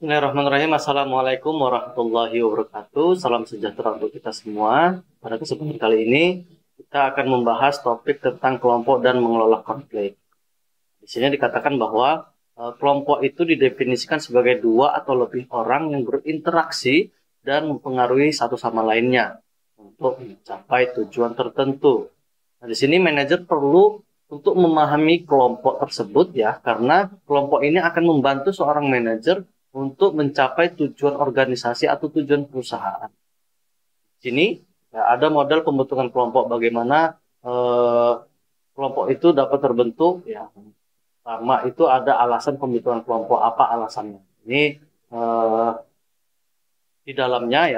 Bismillahirrahmanirrahim. Assalamualaikum warahmatullahi wabarakatuh. Salam sejahtera untuk kita semua. Pada kesempatan kali ini, kita akan membahas topik tentang kelompok dan mengelola konflik. Di sini dikatakan bahwa kelompok itu didefinisikan sebagai dua atau lebih orang yang berinteraksi dan mempengaruhi satu sama lainnya untuk mencapai tujuan tertentu. Nah, di sini manajer perlu untuk memahami kelompok tersebut ya, karena kelompok ini akan membantu seorang manajer untuk mencapai tujuan organisasi atau tujuan perusahaan. Di sini ya, ada model pembentukan kelompok bagaimana eh, kelompok itu dapat terbentuk ya. Pertama itu ada alasan pembentukan kelompok, apa alasannya. Ini eh, di dalamnya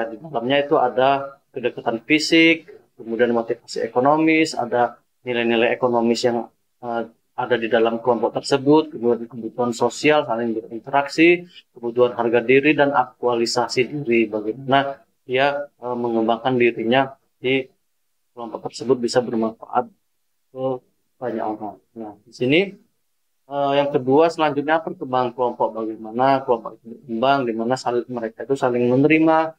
itu ada kedekatan fisik, kemudian motivasi ekonomis, ada nilai-nilai ekonomis yang eh, ada di dalam kelompok tersebut, kemudian kebutuhan sosial, saling berinteraksi, kebutuhan harga diri dan aktualisasi diri, bagaimana dia mengembangkan dirinya di kelompok tersebut bisa bermanfaat ke banyak orang. Nah, di sini yang kedua selanjutnya perkembangan kelompok, bagaimana kelompok itu berkembang, di mana mereka itu saling menerima,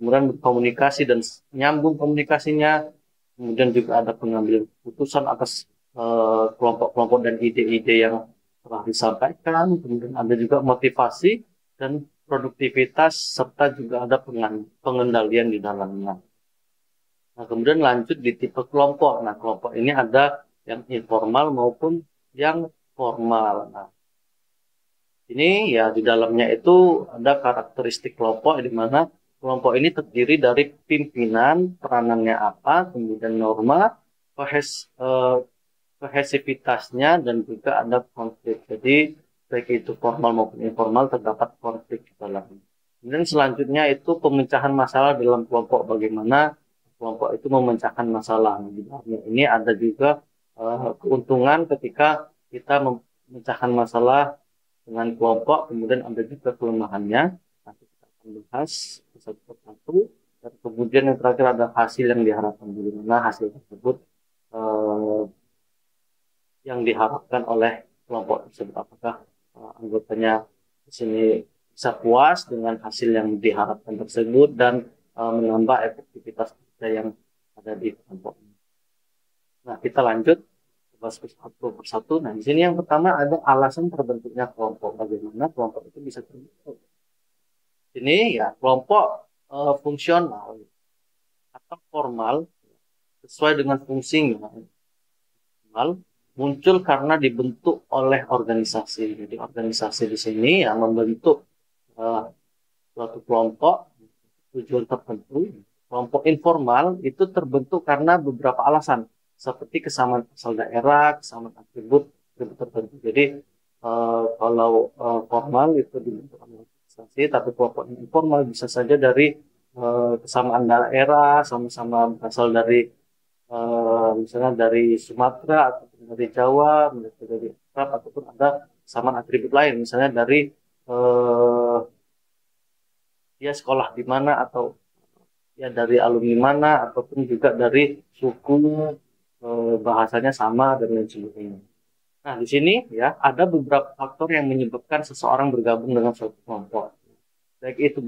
kemudian berkomunikasi dan nyambung komunikasinya, kemudian juga ada pengambilan keputusan atas kelompok-kelompok dan ide-ide yang telah disampaikan, kemudian ada juga motivasi dan produktivitas serta juga ada pengendalian di dalamnya. Nah, kemudian lanjut di tipe kelompok. Nah, kelompok ini ada yang informal maupun yang formal. Nah, ini ya di dalamnya itu ada karakteristik kelompok di mana kelompok ini terdiri dari pimpinan, peranannya apa, kemudian norma, kohes, eh, kohesivitasnya, dan juga ada konflik. Jadi baik itu formal maupun informal terdapat konflik di dalamnya. Kemudian selanjutnya itu pemecahan masalah dalam kelompok. Bagaimana kelompok itu memecahkan masalah. Nah, di dalamnya ini ada juga keuntungan ketika kita memecahkan masalah dengan kelompok, kemudian ada juga kelemahannya. Nanti kita akan bahas satu persatu. Dan kemudian yang terakhir ada hasil yang diharapkan. Bagaimana hasil tersebut eh, yang diharapkan oleh kelompok tersebut. Apakah anggotanya di sini bisa puas dengan hasil yang diharapkan tersebut dan menambah efektivitas kerja yang ada di kelompok ini. Nah, kita lanjut bahas satu persatu. Nah, di sini yang pertama ada alasan terbentuknya kelompok. Bagaimana kelompok itu bisa terbentuk? Ini ya kelompok fungsional atau formal sesuai dengan fungsinya. Formal muncul karena dibentuk oleh organisasi. Jadi organisasi di sini yang membentuk uh, suatu kelompok tujuan tertentu. Kelompok informal itu terbentuk karena beberapa alasan, seperti kesamaan asal daerah, kesamaan atribut tertentu. Jadi kalau formal itu dibentuk oleh organisasi, tapi kelompok informal bisa saja dari kesamaan daerah, sama-sama berasal dari misalnya dari Sumatera atau dari Jawa, misalnya dari Arab, ataupun ada kesamaan atribut lain, misalnya dari eh, dia sekolah di mana atau ya dari alumni mana ataupun juga dari suku, bahasanya sama dan lain sebagainya. Nah, di sini ya ada beberapa faktor yang menyebabkan seseorang bergabung dengan suatu kelompok, baik itu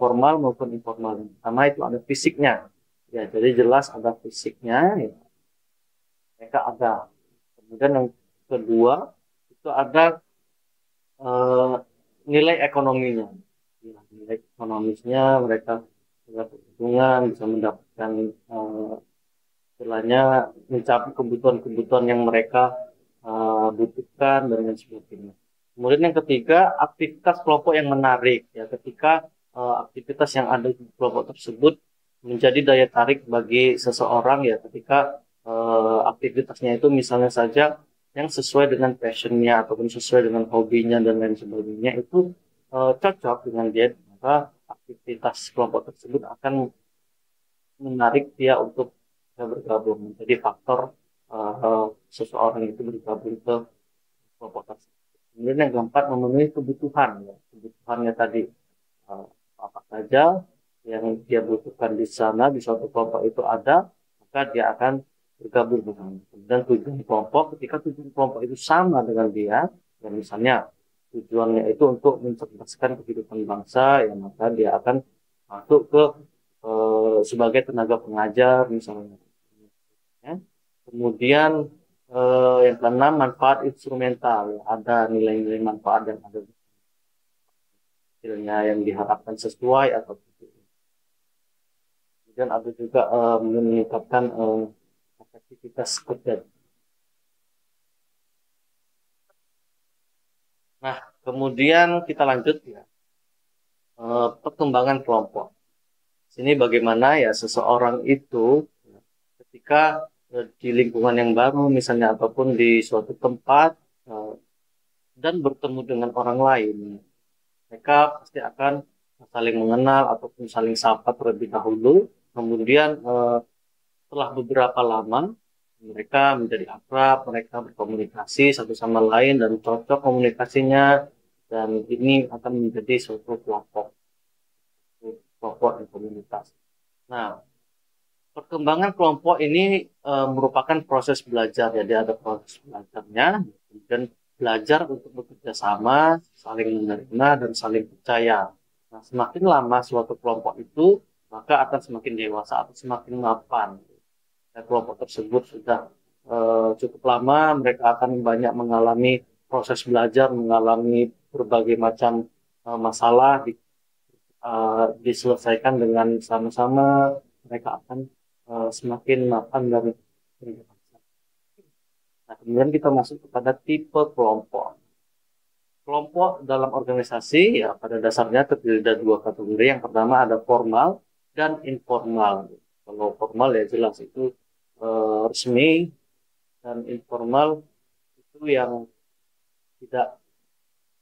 formal maupun informal. Pertama itu ada fisiknya. Ya, jadi jelas ada fisiknya, ya, mereka ada. Kemudian yang kedua itu ada eh, nilai ekonominya. Ya, nilai ekonomisnya mereka punya keuntungan, bisa mendapatkan istilahnya mencapai kebutuhan-kebutuhan yang mereka butuhkan dan lain sebagainya. Kemudian yang ketiga, aktivitas kelompok yang menarik ya, ketika aktivitas yang ada di kelompok tersebut menjadi daya tarik bagi seseorang ya, ketika aktivitasnya itu misalnya saja yang sesuai dengan passionnya ataupun sesuai dengan hobinya dan lain sebagainya itu cocok dengan dia, maka aktivitas kelompok tersebut akan menarik dia untuk bergabung. Jadi faktor seseorang itu bergabung ke kelompok tersebut. Kemudian yang keempat memenuhi kebutuhan, ya. Kebutuhannya tadi apa saja yang dia butuhkan di sana di suatu kelompok itu ada, maka dia akan bergabung dengan. Dan tujuan kelompok, ketika tujuan kelompok itu sama dengan dia, ya misalnya tujuannya itu untuk mencerdaskan kehidupan bangsa, ya maka dia akan masuk ke sebagai tenaga pengajar misalnya. Ya. Kemudian yang keenam, manfaat instrumental. Ya, ada nilai-nilai manfaat yang ada hasilnya yang diharapkan sesuai atau tidak. Kemudian ada juga meningkatkan efektivitas kerja. Nah, kemudian kita lanjut ya, perkembangan kelompok. Sini bagaimana ya seseorang itu ketika di lingkungan yang baru misalnya ataupun di suatu tempat eh, dan bertemu dengan orang lain, mereka pasti akan saling mengenal ataupun saling sapa terlebih dahulu. Kemudian setelah beberapa lama mereka menjadi akrab, mereka berkomunikasi satu sama lain dan cocok komunikasinya, dan ini akan menjadi suatu kelompok dan komunitas. Nah, perkembangan kelompok ini merupakan proses belajar, jadi ada proses belajarnya, kemudian belajar untuk bekerja sama, saling menerima dan saling percaya. Nah, semakin lama suatu kelompok itu, maka akan semakin dewasa atau semakin mapan. Dan kelompok tersebut sudah cukup lama, mereka akan banyak mengalami proses belajar, mengalami berbagai macam masalah, diselesaikan dengan sama-sama, mereka akan semakin mapan dan berdewasa. Nah, kemudian kita masuk kepada tipe kelompok. Kelompok dalam organisasi ya pada dasarnya terdiri dari dua kategori. Yang pertama ada formal dan informal. Kalau formal ya jelas itu resmi, dan informal itu yang tidak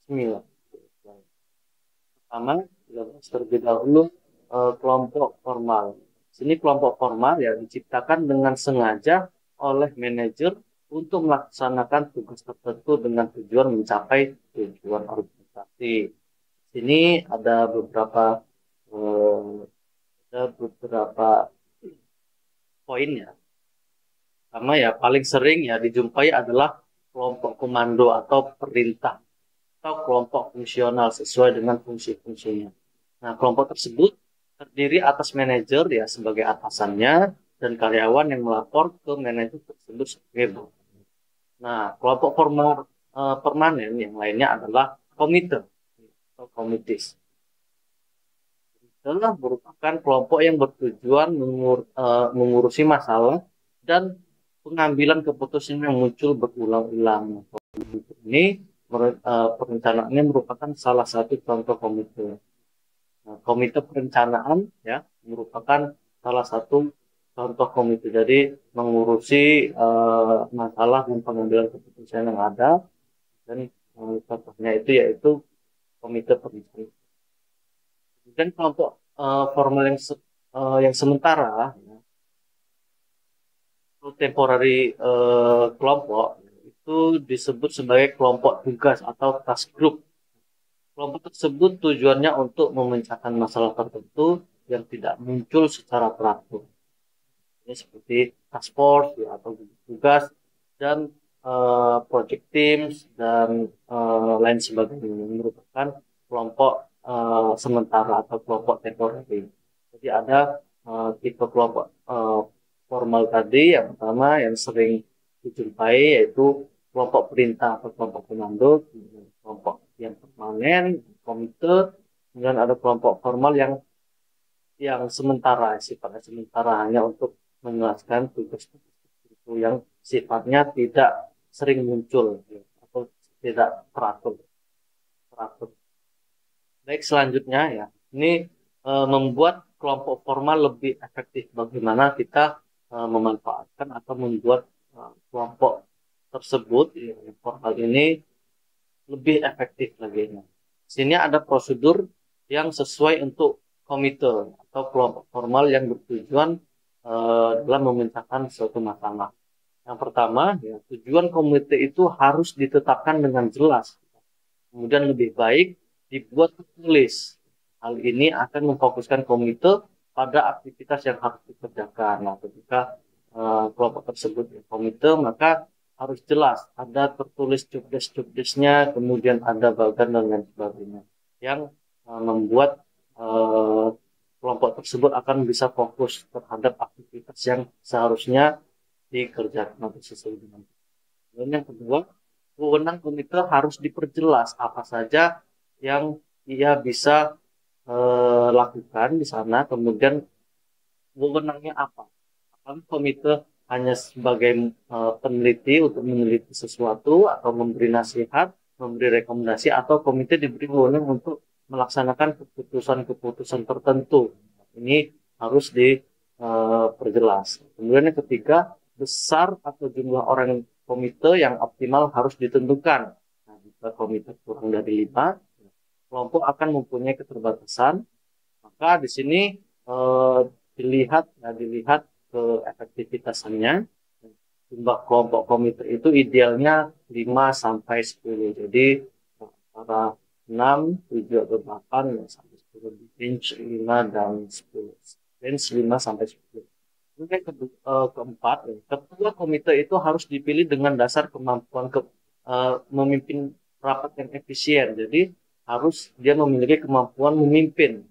resmi lah. Pertama, terlebih dahulu kelompok formal. Sini kelompok formal ya diciptakan dengan sengaja oleh manajer untuk melaksanakan tugas tertentu dengan tujuan mencapai tujuan organisasi. Sini eh, ada beberapa poin ya. Pertama ya paling sering ya dijumpai adalah kelompok komando atau perintah atau kelompok fungsional sesuai dengan fungsi-fungsinya. Nah, kelompok tersebut terdiri atas manajer ya sebagai atasannya dan karyawan yang melapor ke manajer tersebut sebagai bawahannya. Nah, kelompok formal permanen yang lainnya adalah komite atau komitis. Adalah merupakan kelompok yang bertujuan mengurusi masalah dan pengambilan keputusan yang muncul berulang-ulang. Ini perencanaannya merupakan salah satu contoh komite. Nah, komite perencanaan ya merupakan salah satu contoh komite. Jadi mengurusi masalah dan pengambilan keputusan yang ada, dan contohnya itu yaitu komite perencanaan. Dan kelompok formal yang sementara ya, temporary kelompok itu disebut sebagai kelompok tugas atau task group. Kelompok tersebut tujuannya untuk memecahkan masalah tertentu yang tidak muncul secara teratur. Ini seperti task force ya, atau tugas dan project teams dan lain sebagainya, merupakan kelompok sementara atau kelompok temporary. Jadi ada tipe kelompok formal tadi, yang pertama yang sering dijumpai yaitu kelompok perintah atau kelompok komando, kelompok yang permanen, komite, kemudian ada kelompok formal yang sementara, sifatnya sementara hanya untuk menjelaskan tugas-tugas itu yang sifatnya tidak sering muncul ya, atau tidak teratur. Baik, selanjutnya ya, ini membuat kelompok formal lebih efektif. Bagaimana kita memanfaatkan atau membuat kelompok tersebut ya, formal ini lebih efektif lagi. Sini ada prosedur yang sesuai untuk komite atau kelompok formal yang bertujuan dalam memecahkan suatu masalah. Yang pertama, ya, tujuan komite itu harus ditetapkan dengan jelas. Kemudian lebih baik dibuat tertulis. Hal ini akan memfokuskan komite pada aktivitas yang harus dikerjakan. Nah, ketika kelompok tersebut ya, komite, maka harus jelas, ada tertulis job desk-nya, kemudian ada bagan dan lain sebagainya, yang membuat eh, kelompok tersebut akan bisa fokus terhadap aktivitas yang seharusnya dikerjakan atau sesuai dengan. Dan yang kedua, wewenang komite harus diperjelas apa saja yang ia bisa lakukan di sana, kemudian wewenangnya apa. Apakah komite hanya sebagai peneliti untuk meneliti sesuatu atau memberi nasihat, memberi rekomendasi, atau komite diberi wewenang untuk melaksanakan keputusan-keputusan tertentu. Ini harus diperjelas. Kemudian yang ketiga, besar atau jumlah orang komite yang optimal harus ditentukan. Nah, jika komite kurang dari 5, kelompok akan mempunyai keterbatasan, maka di sini eh, dilihat ke efektivitasannya. Jumlah kelompok komite itu idealnya 5 sampai 10. Jadi antara 6, 7 atau 8 ya, sampai 10, range 5 dan 10. Range 5 sampai 10. Kemudian keempat, ya, ketua komite itu harus dipilih dengan dasar kemampuan memimpin rapat yang efisien. Jadi harus dia memiliki kemampuan memimpin,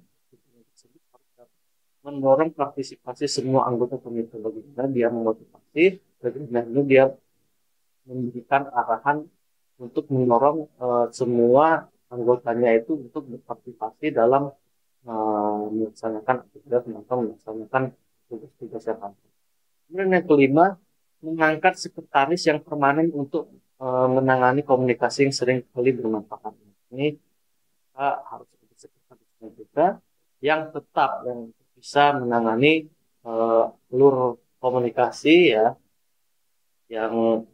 mendorong partisipasi semua anggota komite. Bagaimana dia memotivasi, bagaimana dia memberikan arahan untuk mendorong semua anggotanya itu untuk berpartisipasi dalam melaksanakan aktivitas atau melaksanakan tugas-tugas yang ada. Kemudian yang kelima, mengangkat sekretaris yang permanen untuk menangani komunikasi yang sering kali bermanfaat. Ini kita harus ada sekretarisnya juga yang tetap, yang bisa menangani seluruh komunikasi ya, yang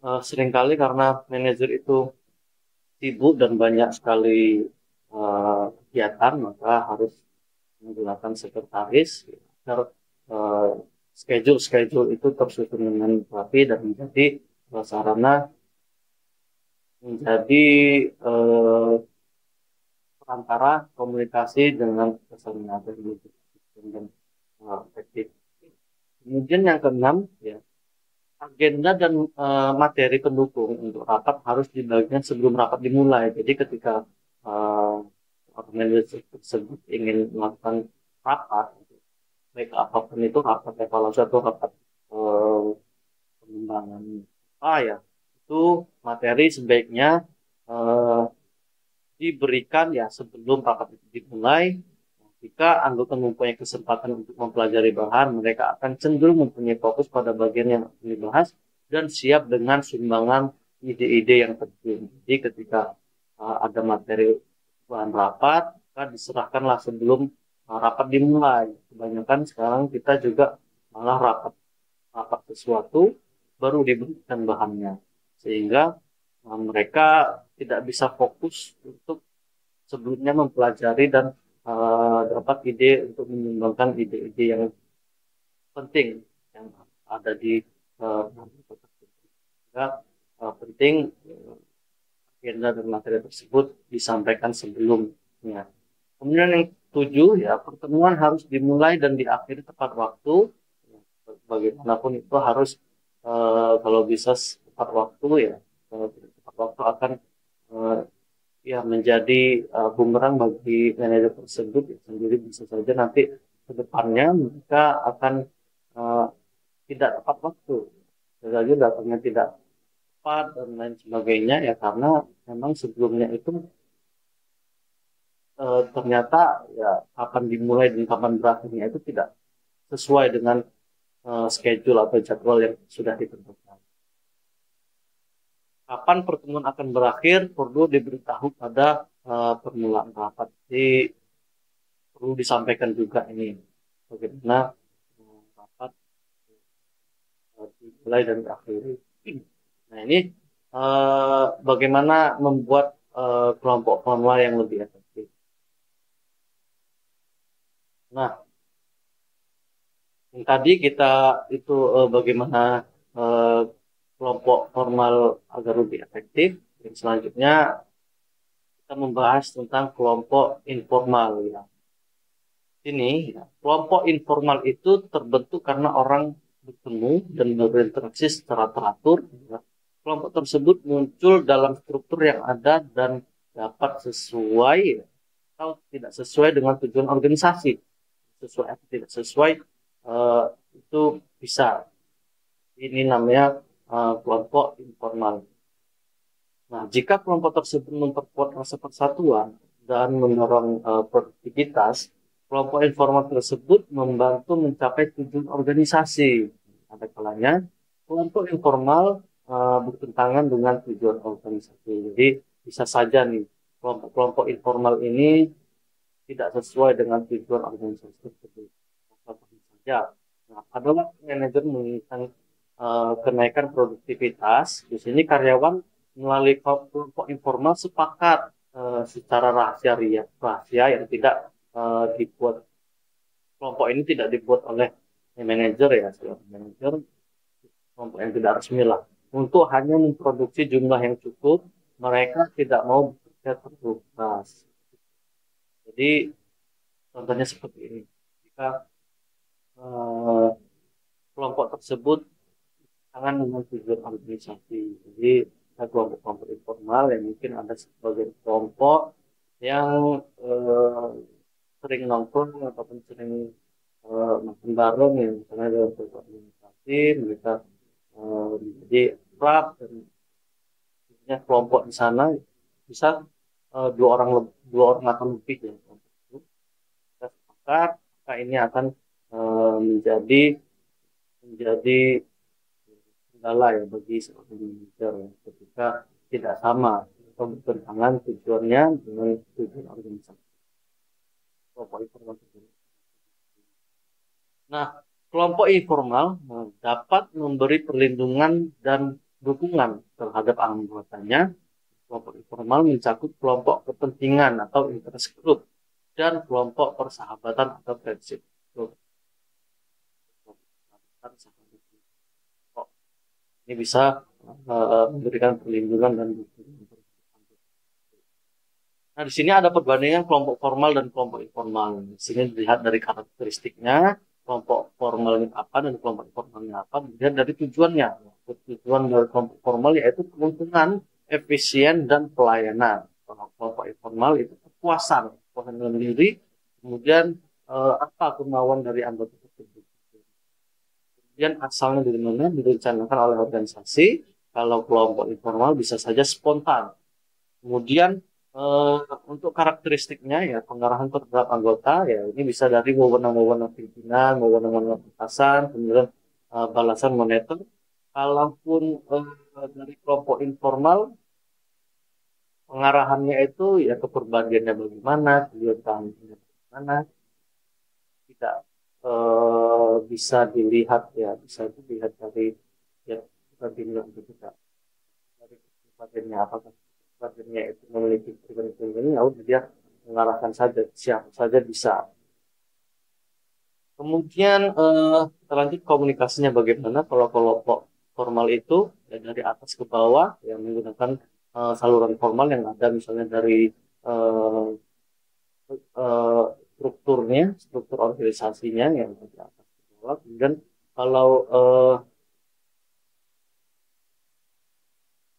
seringkali karena manajer itu sibuk dan banyak sekali kegiatan, maka harus menggunakan sekretaris agar eh, schedule itu tersusun dengan rapi dan menjadi sarana, menjadi eh, perantara komunikasi dengan kesenian dan efektif. Kemudian yang keenam, ya, agenda dan materi pendukung untuk rapat harus dibagikan sebelum rapat dimulai. Jadi ketika organisasi tersebut ingin melakukan rapat, baik apapun itu, rapat evaluasi atau rapat eh, pengembangan apa ya, itu materi sebaiknya eh, diberikan ya sebelum rapat itu dimulai. Jika anggota mempunyai kesempatan untuk mempelajari bahan, mereka akan cenderung mempunyai fokus pada bagian yang akan dibahas dan siap dengan sumbangan ide-ide yang penting. Jadi ketika ada materi bahan rapat, maka diserahkanlah sebelum rapat dimulai. Kebanyakan sekarang kita juga malah rapat sesuatu baru diberikan bahannya, sehingga mereka tidak bisa fokus untuk sebelumnya mempelajari dan dapat ide untuk menyumbangkan ide-ide yang penting yang ada di uh, penting agenda dan materi tersebut disampaikan sebelumnya. Kemudian yang tujuh, ya, pertemuan harus dimulai dan diakhiri tepat waktu. Bagaimanapun itu harus kalau bisa tepat waktu ya. Kalau tidak tepat waktu akan uh, ya menjadi bumerang bagi manajer tersebut ya, sendiri. Bisa saja nanti ke depannya mereka akan uh, tidak tepat waktu. Bisa saja datangnya tidak tepat dan lain sebagainya ya, karena memang sebelumnya itu ternyata ya kapan dimulai dan kapan berakhirnya itu tidak sesuai dengan schedule atau jadwal yang sudah ditentukan. Kapan pertemuan akan berakhir perlu diberitahu pada permulaan rapat. Jadi perlu disampaikan juga ini bagaimana rapat dimulai dan berakhir. Nah ini bagaimana membuat kelompok formal yang lebih efektif. Nah, yang tadi kita itu bagaimana eh, kelompok formal agar lebih efektif. Dan selanjutnya kita membahas tentang kelompok informal ya. Ini ya, kelompok informal itu terbentuk karena orang bertemu dan berinteraksi secara teratur, ya, kelompok tersebut muncul dalam struktur yang ada dan dapat sesuai atau tidak sesuai dengan tujuan organisasi. Sesuai atau tidak sesuai, itu bisa. Ini namanya kelompok informal. Nah, jika kelompok tersebut memperkuat rasa persatuan dan mendorong produktivitas, kelompok informal tersebut membantu mencapai tujuan organisasi. Ada kalanya kelompok informal bertentangan dengan tujuan organisasi. Jadi bisa saja nih kelompok-kelompok informal ini tidak sesuai dengan tujuan organisasi tersebut. Contohnya saja, nah, adalah manajer menginginkan kenaikan produktivitas. Di sini karyawan melalui kelompok informal sepakat secara rahasia yang tidak dibuat, kelompok ini tidak dibuat oleh manajer ya, manajer, kelompok yang tidak resmi lah, untuk hanya memproduksi jumlah yang cukup. Mereka tidak mau bekerja terlalu keras. Jadi contohnya seperti ini, jika eh, kelompok tersebut tangan dengan tujuan organisasi. Jadi ada kelompok-kelompok informal yang mungkin ada sebagian kelompok yang sering nongkrong ataupun sering makan bareng, yang misalnya dalam organisasi mereka menjadi klub, dan punya kelompok di sana bisa dua orang atau lebih ya, kelompok itu kita sepakat, maka ini akan menjadi kendala ya bagi seorang manajer ya, ketika tidak sama atau bertentangan tujuannya dengan tujuan organisasi. Kelompok informal tersebut. Nah, kelompok informal dapat memberi perlindungan dan dukungan terhadap anggotanya. Kelompok informal mencakup kelompok kepentingan atau interest group dan kelompok persahabatan atau friendship group. Ini bisa memberikan perlindungan dan dukungan. Nah, di sini ada perbandingan kelompok formal dan kelompok informal. Di sini dilihat dari karakteristiknya, kelompok formalnya apa dan kelompok informalnya apa, dilihat dari tujuannya. Tujuan dari kelompok formal yaitu keuntungan, efisien, dan pelayanan. Kalau kelompok informal itu kepuasan dalam diri, kemudian apa kemauan dari anggota tersebut. Kemudian asalnya dari mana, direncanakan oleh organisasi. Kalau kelompok informal bisa saja spontan. Kemudian untuk karakteristiknya ya, pengarahan terhadap anggota ya, ini bisa dari wewenang-wewenang pimpinan, wewenang-wewenang atasan, kemudian balasan moneter. Kalaupun dari kelompok informal, pengarahannya itu ya kepribadiannya bagaimana, kegiatannya bagaimana, tidak bisa dilihat ya, bisa dilihat dari ya kepribadian itu tidak, dari kepribadiannya apakah kepribadiannya itu memiliki kepribadian, ya udah dia mengarahkan saja, siapa saja bisa. Kemudian kita lanjut komunikasinya bagaimana. Kalau kelompok formal itu ya dari atas ke bawah ya, menggunakan saluran formal yang ada misalnya dari eh, eh, struktur organisasinya yang dari atas ke bawah. Kemudian kalau eh,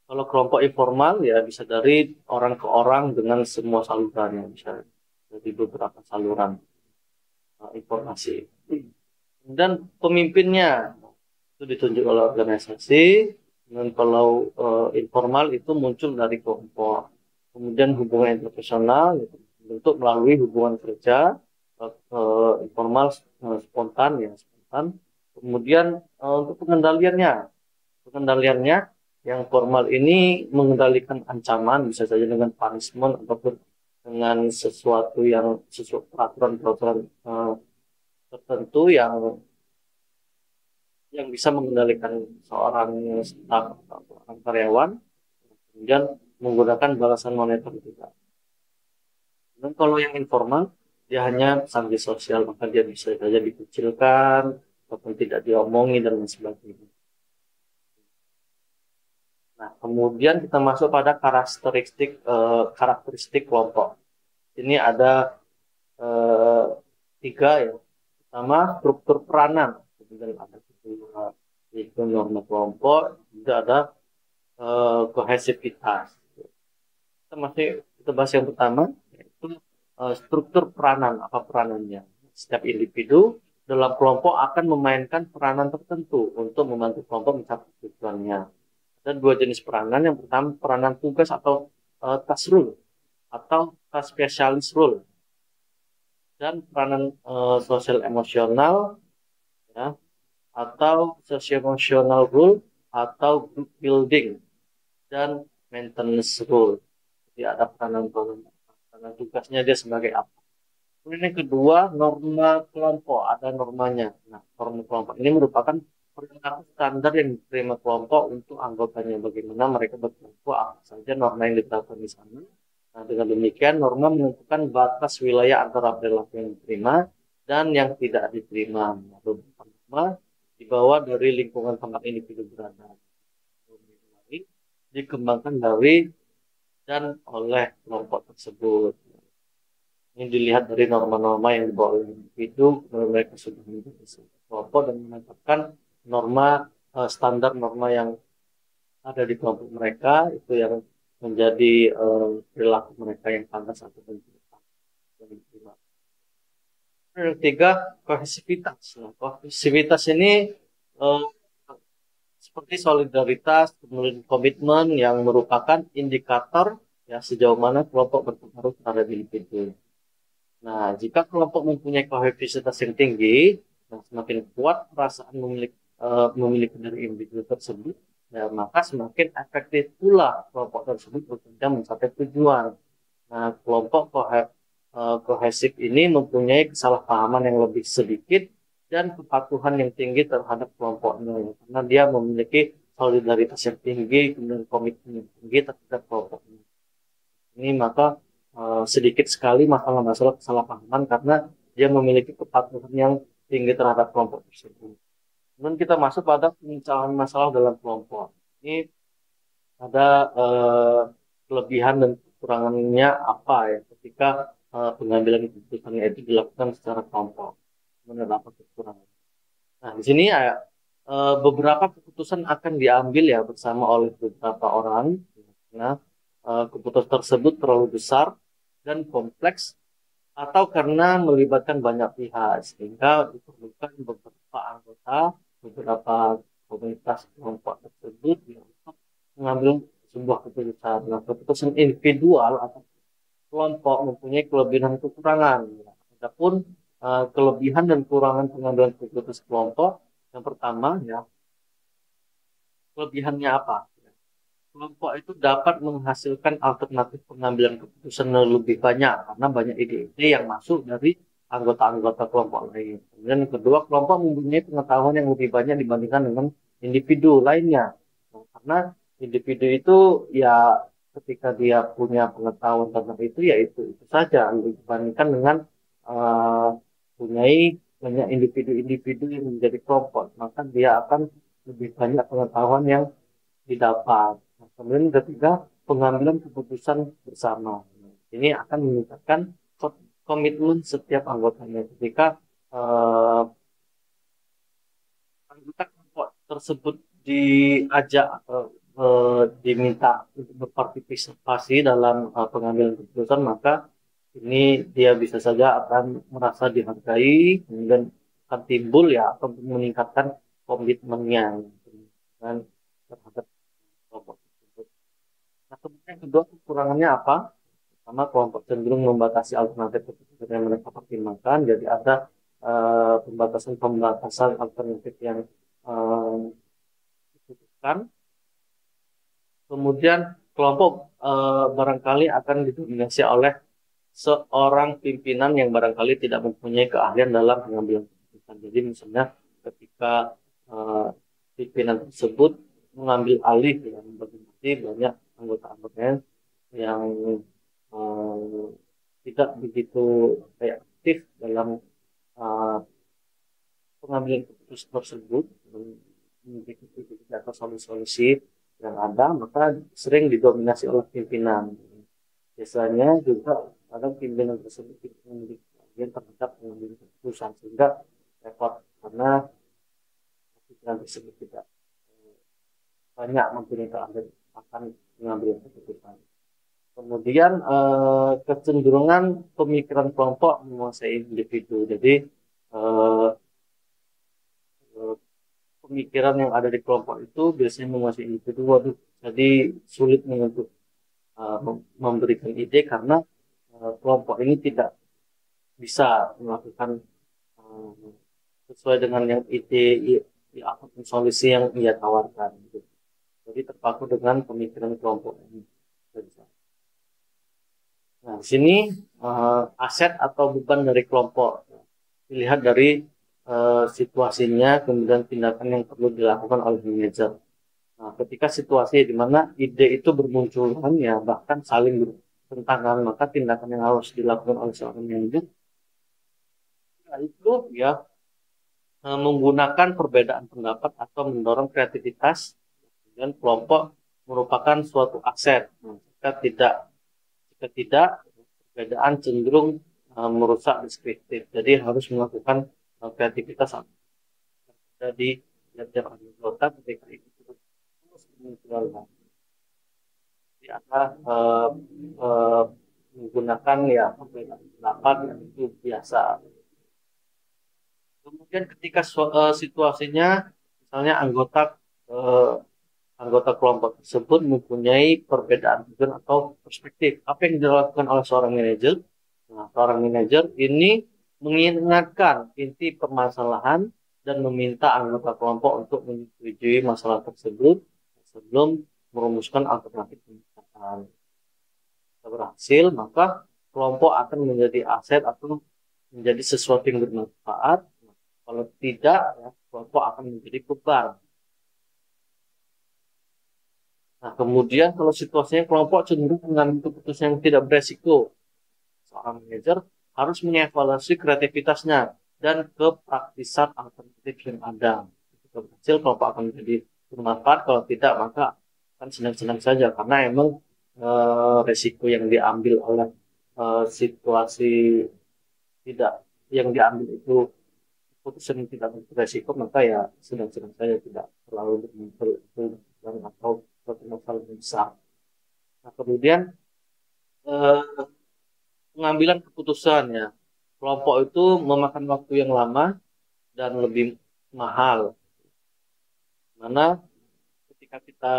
kalau kelompok informal ya bisa dari orang ke orang dengan semua salurannya, bisa dari beberapa saluran informasi. Dan pemimpinnya itu ditunjuk oleh organisasi. Dan kalau informal itu muncul dari kelompok. Kemudian hubungan interpersonal itu bentuk melalui hubungan kerja. Informal spontan ya, spontan. Kemudian untuk pengendaliannya yang formal ini mengendalikan ancaman, bisa saja dengan punishment ataupun dengan sesuatu yang sesuatu peraturan-peraturan tertentu yang bisa mengendalikan seorang staf atau seorang karyawan, kemudian menggunakan balasan moneter juga. Dan kalau yang informal, dia hanya sanksi sosial, maka dia bisa saja dikucilkan ataupun tidak diomongi dan lain sebagainya. Nah, kemudian kita masuk pada karakteristik kelompok. Ini ada tiga ya. Pertama, struktur peranan. Kemudian ada Itu norma kelompok, juga ada kohesivitas. Kita masih kita bahas yang pertama, yaitu struktur peranan, apa peranannya. Setiap individu dalam kelompok akan memainkan peranan tertentu untuk membantu kelompok mencapai tujuannya. Ada dua jenis peranan. Yang pertama peranan tugas atau task role atau task specialist role, dan peranan sosial emosional, ya, atau sosial emosional role atau group building dan maintenance role. Jadi ada peranan tugasnya dia sebagai apa. Kemudian yang kedua, norma kelompok, ada normanya. Nah, norma kelompok ini merupakan perilaku standar yang diterima kelompok untuk anggotanya. Bagaimana mereka berkelompok, apa saja norma yang diterapkan di sana. Nah, dengan demikian, norma menentukan batas wilayah antara perilaku yang diterima dan yang tidak diterima. Nah, beberapa norma dibawa dari lingkungan tempat individu berada. Dikembangkan dari dan oleh kelompok tersebut. Ini dilihat dari norma-norma yang dibawa oleh individu, mereka sudah menjadi sebuah kelompok dan menetapkan norma standar norma yang ada di kelompok mereka, itu yang menjadi perilaku mereka yang pantas atau tidak. Yang diterima. Yang ketiga, kohesivitas. Nah, kohesivitas ini eh, seperti solidaritas, kemudian komitmen yang merupakan indikator ya sejauh mana kelompok berpengaruh terhadap individu. Nah, jika kelompok mempunyai kohesivitas yang tinggi, nah, semakin kuat perasaan memiliki dari individu tersebut, ya, maka semakin efektif pula kelompok tersebut bekerja mencapai tujuan. Nah, kelompok kohesif ini mempunyai kesalahpahaman yang lebih sedikit dan kepatuhan yang tinggi terhadap kelompoknya, karena dia memiliki solidaritas yang tinggi dan komitmen yang tinggi terhadap kelompoknya. Ini maka sedikit sekali masalah-masalah kesalahpahaman karena dia memiliki kepatuhan yang tinggi terhadap kelompok tersebut. Kemudian kita masuk pada pemecahan masalah dalam kelompok. Ini ada kelebihan dan kekurangannya apa ya ketika pengambilan keputusan itu dilakukan secara kelompok. Menurut apa kekurangan? Nah, di sini ya, beberapa keputusan akan diambil ya bersama oleh beberapa orang. Nah, keputusan tersebut terlalu besar dan kompleks atau karena melibatkan banyak pihak sehingga diperlukan beberapa anggota, beberapa komunitas kelompok tersebut ya, untuk mengambil sebuah keputusan. Nah, keputusan individual atau kelompok mempunyai kelebihan dan kekurangan. Adapun kelebihan dan kekurangan pengambilan keputusan kelompok, yang pertama ya, kelebihannya apa? Kelompok itu dapat menghasilkan alternatif pengambilan keputusan yang lebih banyak karena banyak ide-ide yang masuk dari anggota-anggota kelompok lain. Kemudian yang kedua, kelompok mempunyai pengetahuan yang lebih banyak dibandingkan dengan individu lainnya. Nah, karena individu itu ya ketika dia punya pengetahuan tentang itu ya itu saja dibandingkan dengan uh, punyai banyak individu-individu yang menjadi kelompok, maka dia akan lebih banyak pengetahuan yang didapat. Nah, kemudian ketiga, pengambilan keputusan bersama. Ini akan meningkatkan komitmen setiap anggotanya. Ketika eh, anggota kelompok tersebut diajak atau diminta untuk berpartisipasi dalam pengambilan keputusan, maka ini dia bisa saja akan merasa dihargai, kemudian akan timbul ya atau meningkatkan komitmennya dan terhadap kelompok tersebut. Nah, kemudian yang kedua kekurangannya apa? Pertama, kelompok cenderung membatasi alternatif keputusan yang mereka pertimbangkan. Jadi ada pembatasan-pembatasan alternatif yang eh, diputuskan. Kemudian kelompok barangkali akan didominasi oleh seorang pimpinan yang barangkali tidak mempunyai keahlian dalam pengambilan keputusan. Jadi misalnya ketika eh, pimpinan tersebut mengambil alih dengan bagi banyak anggota-anggotanya yang eh, tidak begitu aktif dalam eh, pengambilan keputusan tersebut, mengikuti atau solusi-solusi yang ada, maka sering didominasi oleh pimpinan. Biasanya juga kadang pimpinan tersebut tidak memiliki bagian terhadap pengambilan keputusan sehingga repot karena pemikiran tersebut tidak banyak mempunyai keahlian akan mengambil keputusan. Kemudian kecenderungan pemikiran kelompok menguasai individu. Jadi eh, eh, pemikiran yang ada di kelompok itu biasanya menguasai individu. Waduh, jadi sulit untuk memberikan ide karena kelompok ini tidak bisa melakukan eh, sesuai dengan yang ide ataupun solusi yang ia tawarkan. Gitu. Jadi terpaku dengan pemikiran kelompok ini. Nah, di sini aset atau beban dari kelompok dilihat dari situasinya, kemudian tindakan yang perlu dilakukan oleh manajer. Nah, ketika situasi di mana ide itu bermunculan ya bahkan saling bertentangan, maka tindakan yang harus dilakukan oleh seorang manajer itu ya menggunakan perbedaan pendapat atau mendorong kreativitas dan kelompok merupakan suatu aset. Nah, jika tidak perbedaan cenderung merusak deskriptif. Jadi harus melakukan kreativitas ada di tiap anggota ketika itu terus menjualnya. Jadi ada eh, menggunakan ya perbedaan pendapat yang itu biasa. Kemudian ketika situasinya misalnya eh, anggota kelompok tersebut mempunyai perbedaan tujuan atau perspektif. Apa yang dilakukan oleh seorang manajer? Nah, seorang manajer ini mengingatkan inti permasalahan dan meminta anggota kelompok untuk menyetujui masalah tersebut sebelum merumuskan alternatif pendekatan. Jika berhasil, maka kelompok akan menjadi aset atau menjadi sesuatu yang bermanfaat. Kalau tidak, ya, kelompok akan menjadi beban. Nah, kemudian kalau situasinya kelompok cenderung mengambil keputusan yang tidak beresiko, seorang manajer harus mengevaluasi kreativitasnya dan kepraktisan alternatif yang ada. Jika berhasil, kelompok akan menjadi bermanfaat. Kalau tidak, maka akan senang-senang saja karena emang resiko yang diambil oleh situasi tidak yang diambil itu keputusan yang tidak beresiko, maka ya senang-senang saja tidak terlalu bermasalah atau suatu masalah yang besar. Nah, kemudian eh, pengambilan keputusan ya. Kelompok itu memakan waktu yang lama dan lebih mahal. Mana ketika kita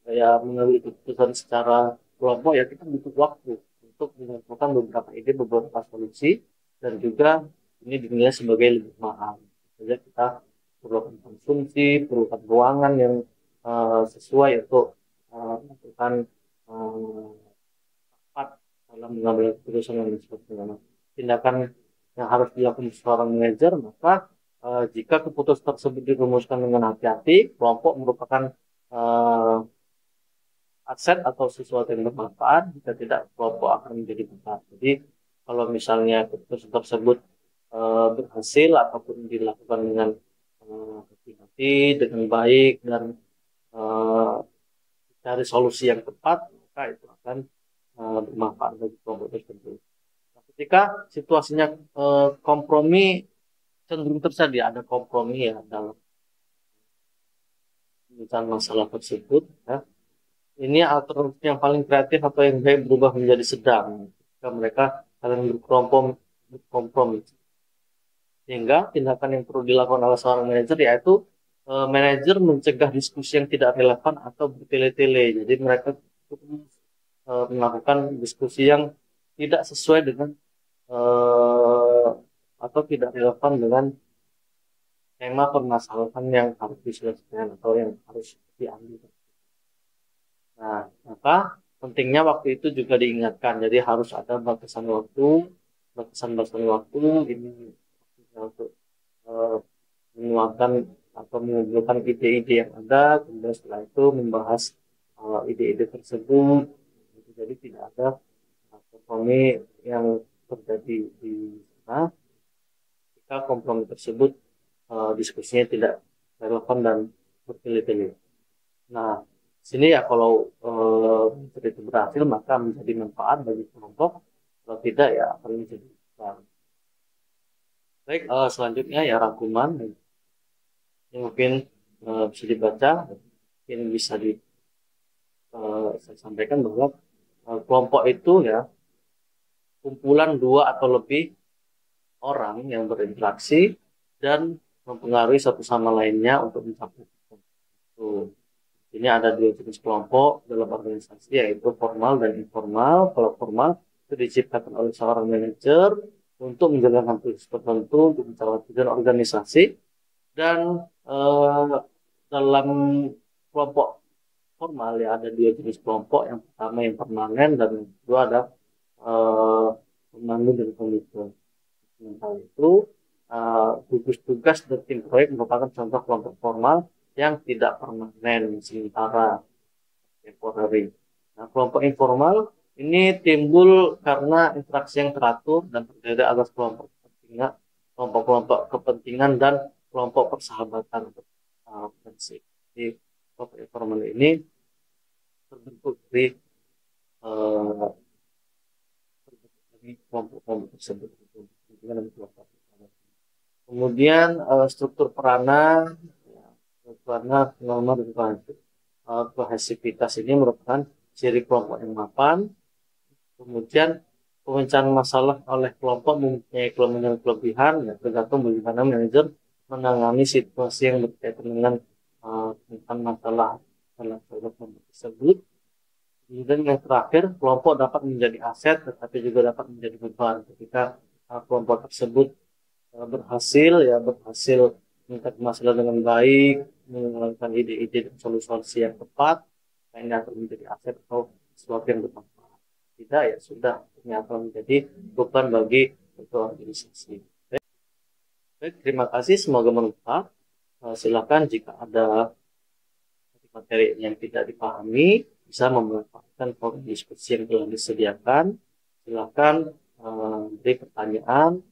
ya mengambil keputusan secara kelompok ya kita butuh waktu untuk menentukan beberapa ide, beberapa solusi dan juga ini dinilai sebagai lebih mahal. Jadi kita perlukan konsumsi, perlukan ruangan yang sesuai untuk melakukan eh, tepat dalam mengambil keputusan yang seperti itu. Tindakan yang harus dilakukan seorang manajer, maka jika keputusan tersebut dirumuskan dengan hati-hati, kelompok merupakan eh, aset atau sesuatu yang bermanfaat, jika tidak kelompok akan menjadi besar. Jadi kalau misalnya keputusan tersebut berhasil ataupun dilakukan dengan hati-hati, dengan baik dan eh, cari solusi yang tepat, maka itu akan bermanfaat bagi kelompok tersebut. Nah, ketika situasinya kompromi cenderung terjadi ada kompromi ya dalam pemecahan masalah tersebut. Ya. Ini alternatif yang paling kreatif atau yang baik berubah menjadi sedang. Jika mereka saling berkompromi. Sehingga tindakan yang perlu dilakukan oleh seorang manajer yaitu manajer mencegah diskusi yang tidak relevan atau bertele-tele. Jadi mereka melakukan diskusi yang tidak sesuai dengan eh, atau tidak relevan dengan tema permasalahan yang harus diselesaikan atau yang harus diambil. Nah, maka pentingnya waktu itu juga diingatkan. Jadi harus ada batasan waktu ini untuk eh, menuangkan atau mengumpulkan ide-ide yang ada, kemudian setelah itu membahas ide-ide tersebut. Jadi tidak ada kompromi yang terjadi di sana. Jika kompromi tersebut diskusinya tidak relevan dan bertele-tele. Nah, sini ya kalau itu berhasil maka menjadi manfaat bagi kelompok, kalau tidak ya akan menjadi besar. Baik, selanjutnya ya rangkuman. Ini mungkin bisa dibaca, mungkin bisa saya sampaikan bahwa kelompok itu ya kumpulan dua atau lebih orang yang berinteraksi dan mempengaruhi satu sama lainnya untuk mencapai itu. Ini ada dua jenis kelompok dalam organisasi, yaitu formal dan informal. Kalau formal itu diciptakan oleh seorang manajer untuk menjalankan tugas tertentu untuk mencapai tujuan organisasi. Dan dalam kelompok formal ya ada dua jenis kelompok. Yang pertama yang permanen dan yang kedua ada eh, pemandu dan pemimpin. Sementara itu gugus tugas dan tim proyek merupakan contoh kelompok formal yang tidak permanen sementara temporary. Nah, kelompok informal ini timbul karena interaksi yang teratur dan terdiri atas kelompok-kelompok kepentingan dan kelompok persahabatan prinsip. Jadi kelompok informal ini terbentuk eh, dari kelompok-kelompok tersebut. Kemudian struktur peranan, ya, peranan nomor kohesivitas ini merupakan ciri kelompok yang mapan. Kemudian pemecahan masalah oleh kelompok mempunyai kelebihan, ya, tergantung bagaimana manajer menangani situasi yang berkaitan dengan tentang masalah kelompok tersebut. Kemudian yang terakhir, kelompok dapat menjadi aset, tetapi juga dapat menjadi beban ketika kelompok tersebut berhasil meningkat masalah dengan baik, mengeluarkan ide-ide dan solusi yang tepat, nah ini akan menjadi aset atau sesuatu yang bermanfaat. Tidak ya sudah, ini akan menjadi beban bagi ketua organisasi. Baik, terima kasih, semoga bermanfaat. Silakan jika ada materi yang tidak dipahami, bisa memanfaatkan forum diskusi yang telah disediakan. Silakan beri pertanyaan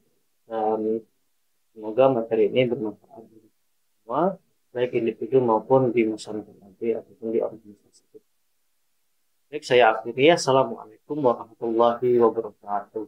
dan semoga materi ini bermanfaat bagi semua, baik individu maupun di masyarakat nanti ataupun di organisasi. Baik, saya akhiri. Assalamualaikum warahmatullahi wabarakatuh.